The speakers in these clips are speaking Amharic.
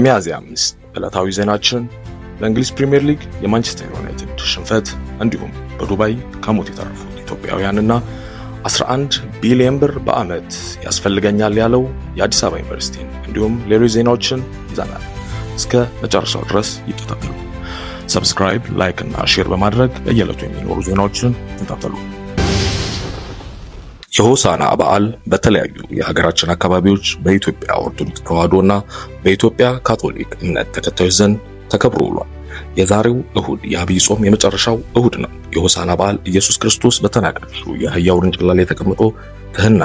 ሚያዝያ 5 ዕለታዊ ዜናችን በእንግሊዝ ፕሪሚየር ሊግ የማንቸስተር ዩናይትድ ሽንፈት እንዲሁም በዱባይ ከሞት የተረፉት ኢትዮጵያውያንና 11 ቢሊዮን ብር በዓመት ያስፈልገኛል ያለው የአዲስ አበባ ዩኒቨርሲቲ እንዲሁም ሌሎች ዜናዎችን ይዘናል። እስከ መጨረሻው ድረስ ይከታተሉ። ሰብስክራይብ፣ ላይክ እና ሼር በማድረግ በየዕለቱ የሚኖሩ ዜናዎችን ተከታተሉ። የሆሳዕና በዓል በተለያዩ የሀገራችን አካባቢዎች በኢትዮጵያ ኦርቶዶክስ ተዋሕዶና በኢትዮጵያ ካቶሊክ እምነት ተከታዮች ዘንድ ተከብሮ ውሏል። የዛሬው እሁድ የአብይ ጾም የመጨረሻው እሁድ ነው። የሆሳዕና በዓል ኢየሱስ ክርስቶስ በተናቀችው የአህያ ውርንጭላ ላይ ተቀምጦ ትሕትና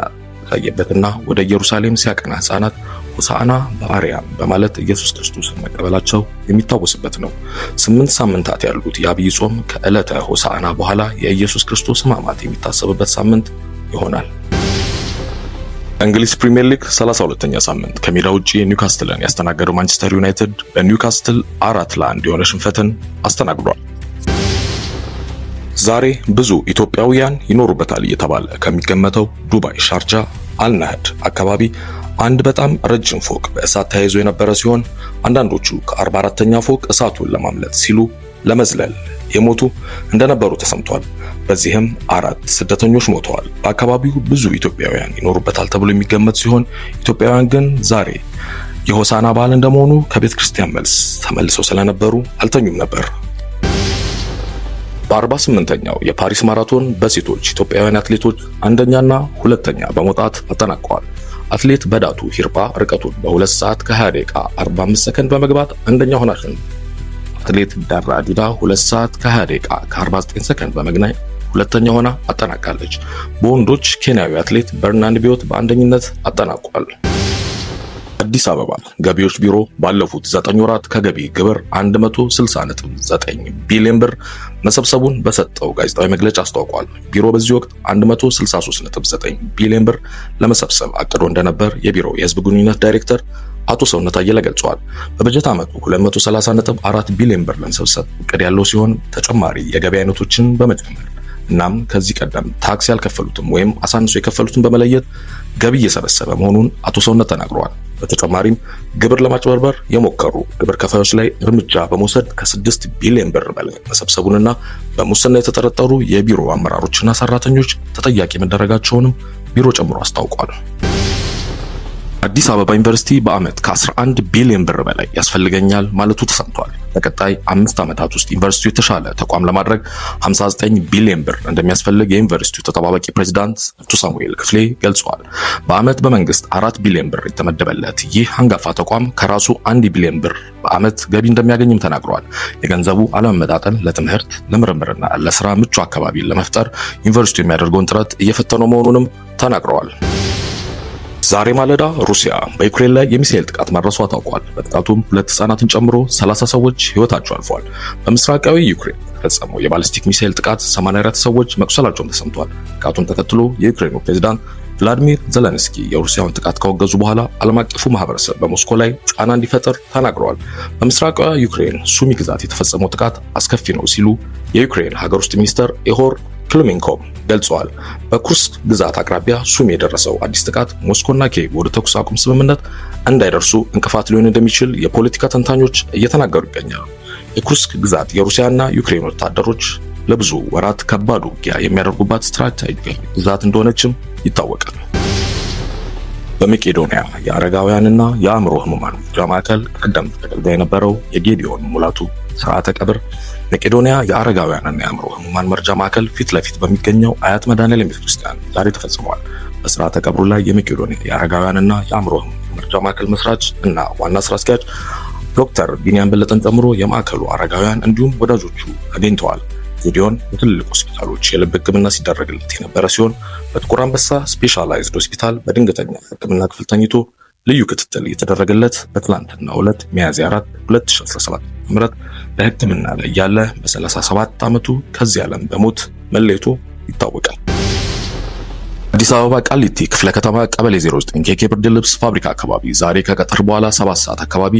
ታየበትና ወደ ኢየሩሳሌም ሲያቀና ሕፃናት ሆሳዕና በአርያም በማለት ኢየሱስ ክርስቶስን መቀበላቸው የሚታወስበት ነው። 8 ሳምንታት ያሉት የአብይ ጾም ከዕለተ ሆሳዕና በኋላ የኢየሱስ ክርስቶስ ሕማማት የሚታሰብበት ሳምንት ይሆናል። እንግሊዝ ፕሪሚየር ሊግ 32ኛ ሳምንት ከሜዳ ውጪ ኒውካስትልን ያስተናገደው ማንቸስተር ዩናይትድ በኒውካስትል 4-1 የሆነ ሽንፈትን አስተናግዷል። ዛሬ ብዙ ኢትዮጵያውያን ይኖሩበታል እየተባለ ከሚገመተው ዱባይ ሻርጃ አልናህድ አካባቢ አንድ በጣም ረጅም ፎቅ በእሳት ተያይዞ የነበረ ሲሆን አንዳንዶቹ ከ44ኛ ፎቅ እሳቱን ለማምለጥ ሲሉ ለመዝለል የሞቱ እንደነበሩ ተሰምቷል። በዚህም 4 ስደተኞች ሞተዋል። በአካባቢው ብዙ ኢትዮጵያውያን ይኖሩበታል ተብሎ የሚገመት ሲሆን ኢትዮጵያውያን ግን ዛሬ የሆሳዕና በዓል እንደመሆኑ ከቤተ ክርስቲያን መልስ ተመልሰው ስለነበሩ አልተኙም ነበር። በ48ኛው የፓሪስ ማራቶን በሴቶች ኢትዮጵያውያን አትሌቶች አንደኛና ሁለተኛ በመውጣት አጠናቀዋል። አትሌት በዳቱ ሂርጳ ርቀቱን በ2 ሰዓት ከ20 ደቂቃ 45 ሰከንድ በመግባት አንደኛ ሆናች። አትሌት ዳራ ዲዳ 2 ሰዓት ከ20 ደቂቃ ከ49 ሰከንድ በመግባት ሁለተኛ ሆና አጠናቃለች። በወንዶች ኬንያዊ አትሌት በርናንድ ቢዮት በአንደኝነት አጠናቋል። አዲስ አበባ ገቢዎች ቢሮ ባለፉት 9 ወራት ከገቢ ግብር 160.9 ቢሊዮን ብር መሰብሰቡን በሰጠው ጋዜጣዊ መግለጫ አስታውቋል። ቢሮ በዚህ ወቅት 163.9 ቢሊዮን ብር ለመሰብሰብ አቅዶ እንደነበር የቢሮው የሕዝብ ግንኙነት ዳይሬክተር አቶ ሰውነት አየለ ገልጸዋል። በበጀት ዓመቱ 230.4 ቢሊዮን ብር ለመሰብሰብ እቅድ ያለው ሲሆን ተጨማሪ የገቢ አይነቶችን በመጨመር እናም ከዚህ ቀደም ታክስ ያልከፈሉትም ወይም አሳንሶ የከፈሉትን በመለየት ገቢ እየሰበሰበ መሆኑን አቶ ሰውነት ተናግረዋል። በተጨማሪም ግብር ለማጭበርበር የሞከሩ ግብር ከፋዮች ላይ እርምጃ በመውሰድ ከ6 ቢሊዮን ብር በላይ መሰብሰቡንና በሙስና የተጠረጠሩ የቢሮ አመራሮችና ሰራተኞች ተጠያቂ መደረጋቸውንም ቢሮ ጨምሮ አስታውቋል። አዲስ አበባ ዩኒቨርሲቲ በዓመት ከ11 ቢሊዮን ብር በላይ ያስፈልገኛል ማለቱ ተሰምቷል። በቀጣይ 5 ዓመታት ውስጥ ዩኒቨርሲቲው የተሻለ ተቋም ለማድረግ 59 ቢሊዮን ብር እንደሚያስፈልግ የዩኒቨርሲቲው ተጠባባቂ ፕሬዝዳንት አቶ ሳሙኤል ክፍሌ ገልጸዋል። በዓመት በመንግስት 4 ቢሊዮን ብር የተመደበለት ይህ አንጋፋ ተቋም ከራሱ 1 ቢሊዮን ብር በዓመት ገቢ እንደሚያገኝም ተናግረዋል። የገንዘቡ አለመመጣጠን ለትምህርት ለምርምርና ለስራ ምቹ አካባቢን ለመፍጠር ዩኒቨርሲቲው የሚያደርገውን ጥረት እየፈተነው መሆኑንም ተናግረዋል። ዛሬ ማለዳ ሩሲያ በዩክሬን ላይ የሚሳኤል ጥቃት ማድረሷ ታውቋል። በጥቃቱም 2 ህጻናትን ጨምሮ 30 ሰዎች ህይወታቸው አልፏል። በምስራቃዊ ዩክሬን የተፈጸመው የባሊስቲክ ሚሳኤል ጥቃት 84 ሰዎች መቁሰላቸውን ተሰምቷል። ጥቃቱን ተከትሎ የዩክሬኑ ፕሬዝዳንት ቭላዲሚር ዘለንስኪ የሩሲያውን ጥቃት ካወገዙ በኋላ ዓለም አቀፉ ማህበረሰብ በሞስኮ ላይ ጫና እንዲፈጠር ተናግረዋል። በምስራቃዊ ዩክሬን ሱሚ ግዛት የተፈጸመው ጥቃት አስከፊ ነው ሲሉ የዩክሬን ሀገር ውስጥ ሚኒስተር ኢሆር ክሉሚንኮቭ ገልጸዋል። በኩርስክ ግዛት አቅራቢያ ሱሚ የደረሰው አዲስ ጥቃት ሞስኮና ኪየቭ ወደ ተኩስ አቁም ስምምነት እንዳይደርሱ እንቅፋት ሊሆን እንደሚችል የፖለቲካ ተንታኞች እየተናገሩ ይገኛሉ። የኩርስክ ግዛት የሩሲያና ዩክሬን ወታደሮች ለብዙ ወራት ከባድ ውጊያ የሚያደርጉባት ስትራቴጂካዊ ግዛት እንደሆነችም ይታወቃል። በመቄዶንያ የአረጋውያንና የአእምሮ ህሙማን መርጃ ማዕከል ቀደምት ተገልጋይ የነበረው የጌዲዮን ሙላቱ ስርዓተ ቀብር መቄዶንያ የአረጋውያንና የአእምሮ ህሙማን መርጃ ማዕከል ፊት ለፊት በሚገኘው አያት መድኃኔዓለም ቤተክርስቲያን ዛሬ ተፈጽሟል። በስርዓተ ቀብሩ ላይ የመቄዶንያ የአረጋውያንና የአእምሮ ህሙማን መርጃ ማዕከል መስራች እና ዋና ስራ አስኪያጅ ዶክተር ቢኒያም በለጠን ጨምሮ የማዕከሉ አረጋውያን እንዲሁም ወዳጆቹ ተገኝተዋል። ጌዲዮን በትልልቅ ሆስፒታሎች የልብ ህክምና ሲደረግለት የነበረ ሲሆን በጥቁር አንበሳ ስፔሻላይዝድ ሆስፒታል በድንገተኛ ህክምና ክፍል ተኝቶ ልዩ ክትትል የተደረገለት በትላንትናው ዕለት ሚያዝያ 4 2017 ዓ.ም በህክምና ላይ ያለ በ37 ዓመቱ ከዚህ ዓለም በሞት መለየቱ ይታወቃል። አዲስ አበባ ቃሊቲ ክፍለ ከተማ ቀበሌ 09 ኬኬ ብርድ ልብስ ፋብሪካ አካባቢ ዛሬ ከቀትር በኋላ 7 ሰዓት አካባቢ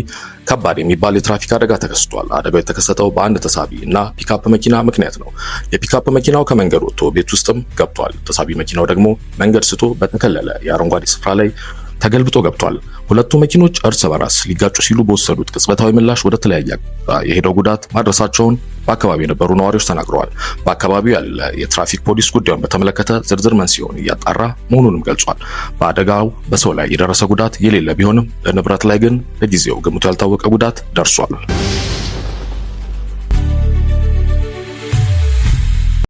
ከባድ የሚባል የትራፊክ አደጋ ተከስቷል። አደጋው የተከሰተው በአንድ ተሳቢ እና ፒካፕ መኪና ምክንያት ነው። የፒካፕ መኪናው ከመንገድ ወጥቶ ቤት ውስጥም ገብቷል። ተሳቢ መኪናው ደግሞ መንገድ ስቶ በተከለለ የአረንጓዴ ስፍራ ላይ ተገልብጦ ገብቷል። ሁለቱ መኪኖች እርስ በራስ ሊጋጩ ሲሉ በወሰዱት ቅጽበታዊ ምላሽ ወደ ተለያየ አቅጣጫ የሄደው ጉዳት ማድረሳቸውን በአካባቢው የነበሩ ነዋሪዎች ተናግረዋል። በአካባቢው ያለ የትራፊክ ፖሊስ ጉዳዩን በተመለከተ ዝርዝር መንስኤውን እያጣራ መሆኑንም ገልጿል። በአደጋው በሰው ላይ የደረሰ ጉዳት የሌለ ቢሆንም በንብረት ላይ ግን ለጊዜው ግምቱ ያልታወቀ ጉዳት ደርሷል።